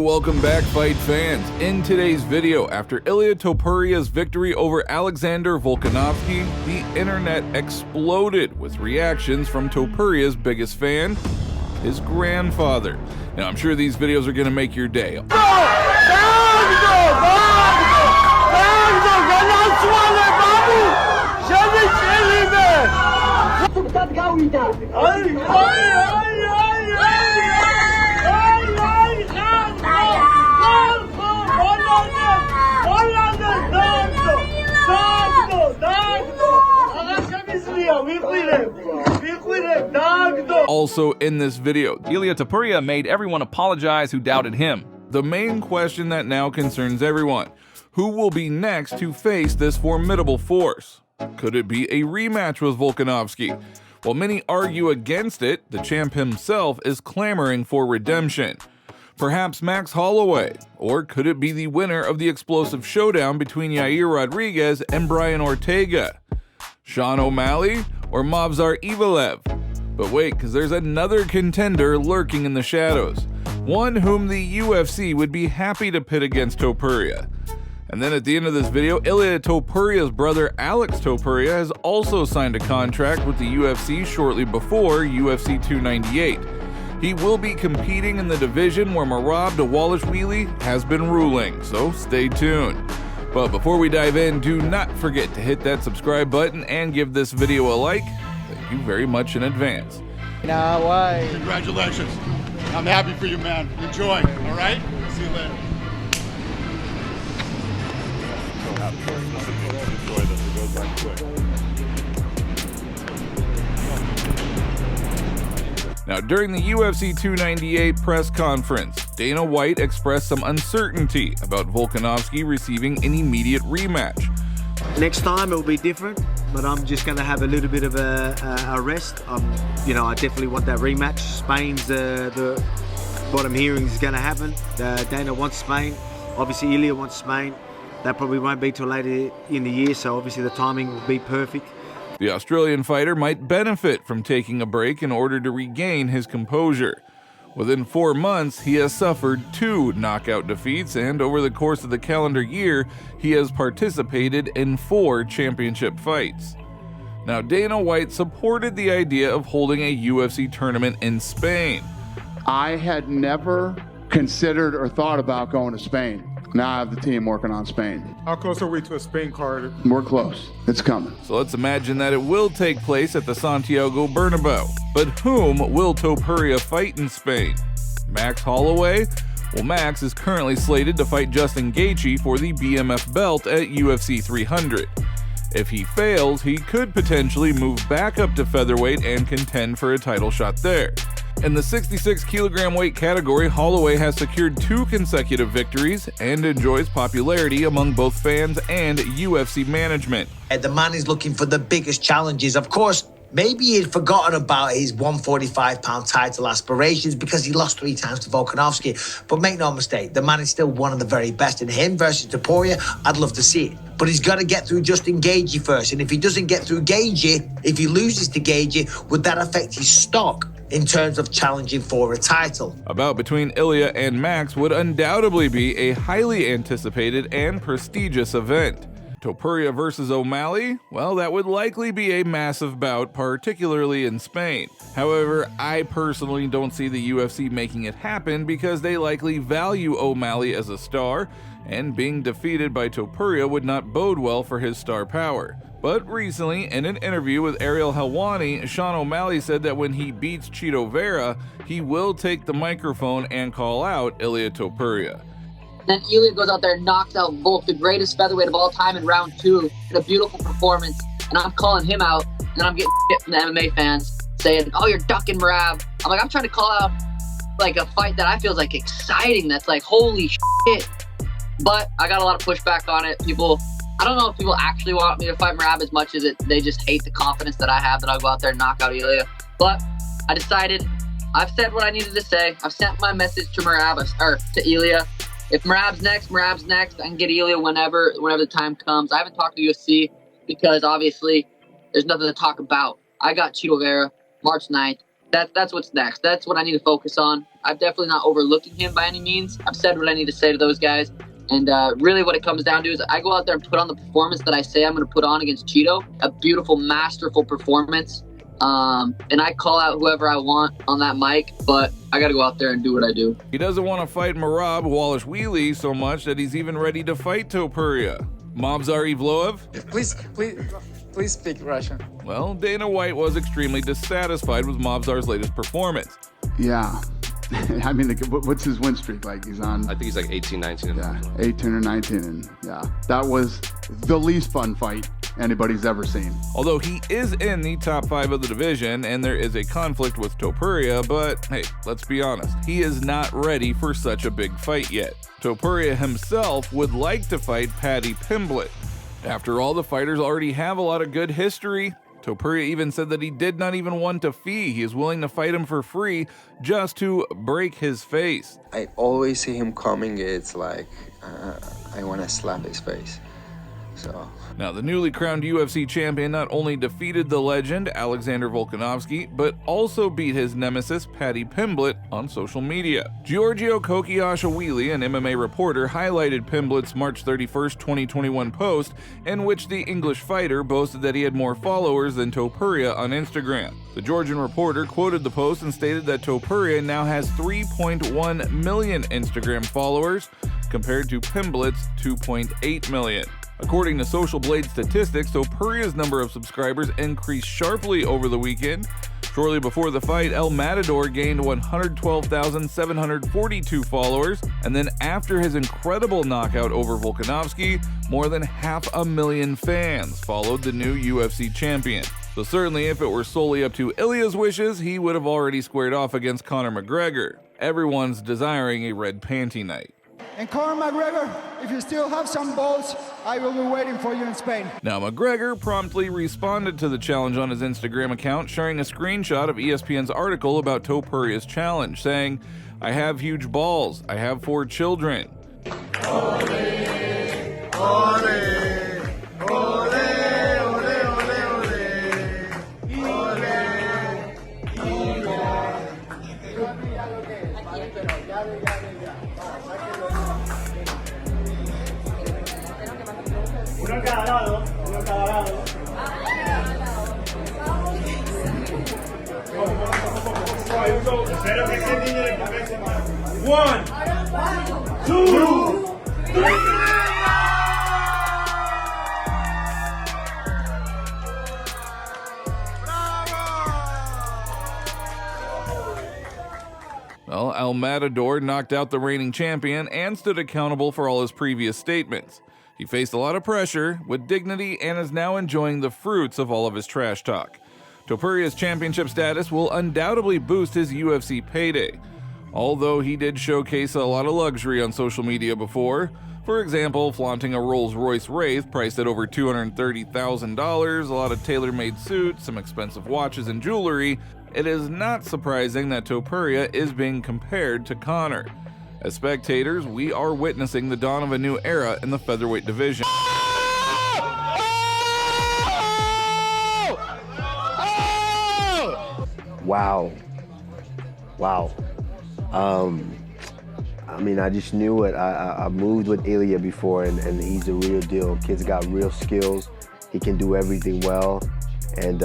welcome back, fight fans. In today's video, after Ilia Topuria's victory over Alexander Volkanovski, the internet exploded with reactions from Topuria's biggest fan, his grandfather. Now, I'm sure these videos are going to make your day. Also in this video, Ilia Topuria made everyone apologize who doubted him. The main question that now concerns everyone: who will be next to face this formidable force? Could it be a rematch with Volkanovski? While many argue against it, the champ himself is clamoring for redemption. Perhaps Max Holloway, or could it be the winner of the explosive showdown between Yair Rodriguez and Brian Ortega? Sean O'Malley or Movsar Evloev? But wait, because there's another contender lurking in the shadows, one whom the UFC would be happy to pit against Topuria. And then at the end of this video, Ilia Topuria's brother Alex Topuria has also signed a contract with the UFC shortly before UFC 298. He will be competing in the division where Merab Dvalishvili has been ruling, so stay tuned. But before we dive in, do not forget to hit that subscribe button and give this video a like. Thank you very much in advance. No way. Congratulations. I'm happy for you, man. Enjoy, all right? See you later. Enjoy this. It goes by quick. Now, during the UFC 298 press conference, Dana White expressed some uncertainty about Volkanovski receiving an immediate rematch. Next time it'll be different, but I'm just going to have a little bit of a rest. I definitely want that rematch. Spain's what I'm hearing is going to happen. Dana wants Spain. Obviously, Ilia wants Spain. That probably won't be till later in the year, so obviously the timing will be perfect. The Australian fighter might benefit from taking a break in order to regain his composure. Within 4 months, he has suffered 2 knockout defeats, and over the course of the calendar year, he has participated in 4 championship fights. Now, Dana White supported the idea of holding a UFC tournament in Spain. I had never considered or thought about going to Spain. Now I have the team working on Spain. How close are we to a Spain card? We're close. It's coming. So let's imagine that it will take place at the Santiago Bernabeu. But whom will Topuria fight in Spain? Max Holloway? Well, Max is currently slated to fight Justin Gaethje for the BMF belt at UFC 300. If he fails, he could potentially move back up to featherweight and contend for a title shot there. In the 66 kilogram weight category, Holloway has secured 2 consecutive victories and enjoys popularity among both fans and UFC management. The man is looking for the biggest challenges. Of course, maybe he'd forgotten about his 145-pound title aspirations because he lost 3 times to Volkanovski. But make no mistake, the man is still one of the very best. And him versus Topuria, I'd love to see it. But he's got to get through Justin Gaethje first. And if he doesn't get through Gaethje, if he loses to Gaethje, would that affect his stock in terms of challenging for a title? A bout between Ilia and Max would undoubtedly be a highly anticipated and prestigious event. Topuria versus O'Malley? Well, that would likely be a massive bout, particularly in Spain. However, I personally don't see the UFC making it happen because they likely value O'Malley as a star, and being defeated by Topuria would not bode well for his star power. But recently, in an interview with Ariel Helwani, Sean O'Malley said that when he beats Chito Vera, he will take the microphone and call out Ilia Topuria. Then Ilia goes out there and knocks out Volk, the greatest featherweight of all time, in round 2, in a beautiful performance. And I'm calling him out, and then I'm getting shit from the MMA fans saying, "Oh, you're ducking Merab." I'm like, I'm trying to call out like a fight that I feel is like exciting. That's like, holy shit. But I got a lot of pushback on it. I don't know if people actually want me to fight Merab as much as they just hate the confidence that I have that I'll go out there and knock out Ilia. But I decided, I've said what I needed to say. I've sent my message to to Ilia. If Merab's next, Merab's next. I can get Ilia whenever the time comes. I haven't talked to UFC because obviously there's nothing to talk about. I got Chito Vera March 9th. That's what's next. That's what I need to focus on. I'm definitely not overlooking him by any means. I've said what I need to say to those guys. And really what it comes down to is I go out there and put on the performance that I say I'm going to put on against Cheeto. A beautiful, masterful performance. And I call out whoever I want on that mic, but I got to go out there and do what I do. He doesn't want to fight Merab Walashvili so much that he's even ready to fight Topuria. Mobzar Evloev? Please speak Russian. Well, Dana White was extremely dissatisfied with Mobzar's latest performance. Yeah. I mean, what's his win streak like? He's on... I think he's like 18, 19. Yeah, 18 or 19. And yeah, that was the least fun fight anybody's ever seen. Although he is in the top 5 of the division and there is a conflict with Topuria, but hey, let's be honest, he is not ready for such a big fight yet. Topuria himself would like to fight Paddy Pimblett. After all, the fighters already have a lot of good history. Topuria even said that he did not even want a fee. He is willing to fight him for free just to break his face. I always see him coming. It's like I want to slap his face. So now, the newly crowned UFC champion not only defeated the legend Alexander Volkanovski, but also beat his nemesis Paddy Pimblett on social media. Giorgio Kokiashvili, an MMA reporter, highlighted Pimblett's March 31st, 2021 post in which the English fighter boasted that he had more followers than Topuria on Instagram. The Georgian reporter quoted the post and stated that Topuria now has 3.1 million Instagram followers compared to Pimblett's 2.8 million. According to Social Blade statistics, Topuria's number of subscribers increased sharply over the weekend. Shortly before the fight, El Matador gained 112,742 followers, and then after his incredible knockout over Volkanovski, more than 500,000 fans followed the new UFC champion. So certainly if it were solely up to Ilia's wishes, he would have already squared off against Conor McGregor. Everyone's desiring a red panty night. And Conor McGregor, if you still have some balls, I will be waiting for you in Spain. Now, McGregor promptly responded to the challenge on his Instagram account, sharing a screenshot of ESPN's article about Topuria's challenge, saying, "I have huge balls. I have 4 children." Ole, ole, ole, Uno cada lado, uno cada lado. Espero que ese niño le convence más. 1, 2, 3. Well, El Matador knocked out the reigning champion and stood accountable for all his previous statements. He faced a lot of pressure with dignity and is now enjoying the fruits of all of his trash talk. Topuria's championship status will undoubtedly boost his UFC payday, although he did showcase a lot of luxury on social media before. For example, flaunting a Rolls-Royce Wraith priced at over $230,000, a lot of tailor-made suits, some expensive watches and jewelry. It is not surprising that Topuria is being compared to Conor. As spectators, we are witnessing the dawn of a new era in the featherweight division. Wow. I mean, I just knew it. I moved with Ilia before, and he's a real deal. Kid's got real skills. He can do everything well, and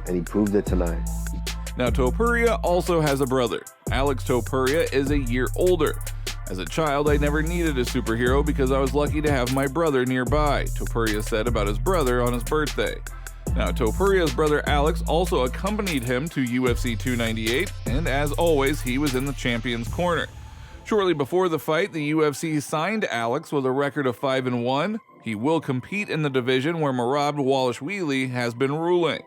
he proved it tonight. Now, Topuria also has a brother. Alex Topuria is a year older. As a child, I never needed a superhero because I was lucky to have my brother nearby, Topuria said about his brother on his birthday. Now, Topuria's brother Alex also accompanied him to UFC 298, and as always, he was in the champion's corner. Shortly before the fight, the UFC signed Alex with a record of 5-1. He will compete in the division where Merab Walashvili has been ruling.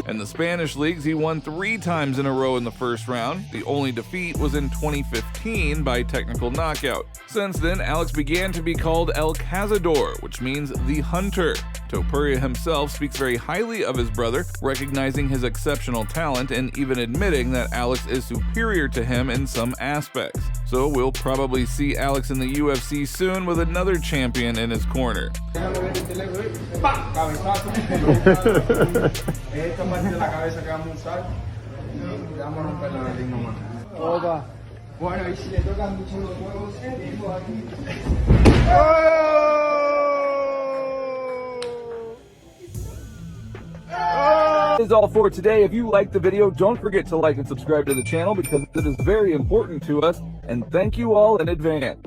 And the Spanish leagues, he won 3 times in a row in the first round. The only defeat was in 2015 by technical knockout. Since then, Alex began to be called El Cazador, which means the hunter. Topuria himself speaks very highly of his brother, recognizing his exceptional talent and even admitting that Alex is superior to him in some aspects. So we'll probably see Alex in the UFC soon with another champion in his corner. Bueno, y si le tocan mucho los huevos, That is all for today. If you liked the video, don't forget to like and subscribe to the channel because it is very important to us. And thank you all in advance.